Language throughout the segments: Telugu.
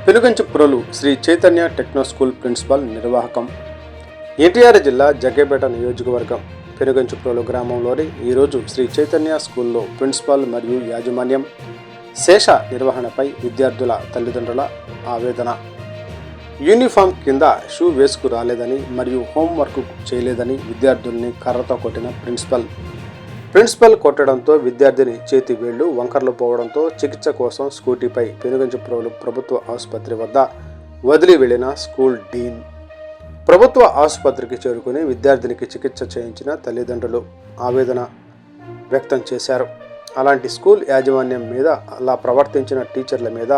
Penuganchiprolu Sri Chaitanya techno school principal నిర్వాహకం. ఎన్టీఆర్ జిల్లా జగ్గేపేట నియోజకవర్గం పెనుగంచిప్రోలు గ్రామంలోని ఈరోజు శ్రీ చైతన్య స్కూల్లో ప్రిన్సిపాల్ మరియు యాజమాన్యం శేష నిర్వహణపై విద్యార్థుల తల్లిదండ్రుల ఆవేదన. యూనిఫామ్ కింద షూ వేసుకు రాలేదని మరియు హోంవర్క్ చేయలేదని విద్యార్థుల్ని కర్రతో కొట్టిన ప్రిన్సిపల్ కొట్టడంతో విద్యార్థిని చేతి వేళ్లు వంకర్లు పోవడంతో చికిత్స కోసం స్కూటీపై పెనుగంచిప్రోలు ప్రభుత్వ ఆసుపత్రి వద్ద వదిలి వెళ్లిన స్కూల్ డీన్ ప్రభుత్వ ఆసుపత్రికి చేరుకుని విద్యార్థినికి చికిత్స చేయించిన తల్లిదండ్రులు ఆవేదన వ్యక్తం చేశారు. అలాంటి స్కూల్ యాజమాన్యం మీద, అలా ప్రవర్తించిన టీచర్ల మీద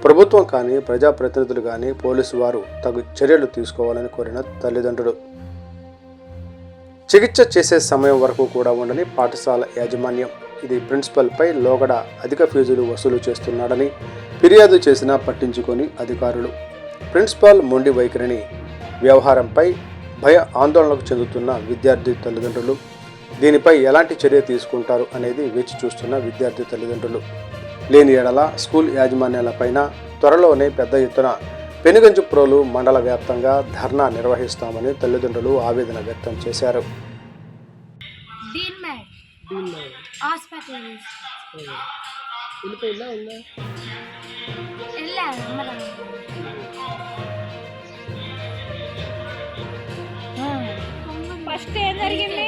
ప్రభుత్వం కానీ, ప్రజాప్రతినిధులు కానీ, పోలీసు వారు తగు చర్యలు తీసుకోవాలని కోరిన తల్లిదండ్రులు, చికిత్స చేసే సమయం వరకు కూడా ఉండని పాఠశాల యాజమాన్యం ఇది ప్రిన్సిపల్పై లోగడ అధిక ఫీజులు వసూలు చేస్తున్నాడని ఫిర్యాదు చేసినా పట్టించుకొని అధికారులు. ప్రిన్సిపాల్ మొండి వైఖరిని వ్యవహారంపై భయ ఆందోళనకు చెందుతున్న విద్యార్థి తల్లిదండ్రులు, దీనిపై ఎలాంటి చర్య తీసుకుంటారు అనేది వేచి చూస్తున్న విద్యార్థి తల్లిదండ్రులు. లేని ఎడల స్కూల్ యాజమాన్యాలపైన త్వరలోనే పెద్ద ఎత్తున పెనుగంచిప్రోలు మండల వ్యాప్తంగా ధర్నా నిర్వహిస్తామని తల్లిదండ్రులు ఆవేదన వ్యక్తం చేశారు. ఫస్ట్ ఏం జరిగింది?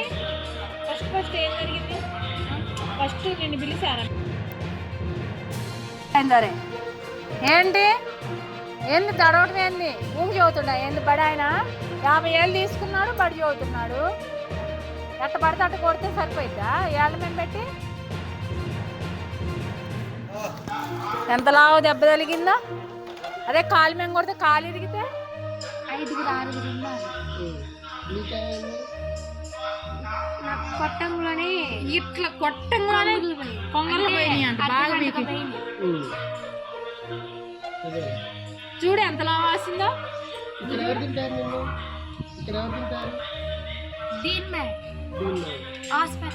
ఫస్ట్ నిన్ను పిలిచాను. ఏంటి ఏంది తడవటం? ఏంది ఊమి చదువుతున్నా? ఏంది బడి ఆయన 50 ఏళ్ళు తీసుకున్నాడు, బడి చదువుతున్నాడు. ఎట్ట పడితే అట్ట కొడితే సరిపోయిద్దా? ఏళ్ళ మేము పెట్టి ఎంత లావు దెబ్బ తగిలిందో? అదే కాలు మేము కొడితే కాలు ఇరిగితే 5-6 కొట్టంలోనే ఇట్లా కొట్టంగానే కొంగలు పోయినాయి అంట, బాగా మీకు చూడు ఎంత లావాసిందో. దీన్ హాస్పిటల్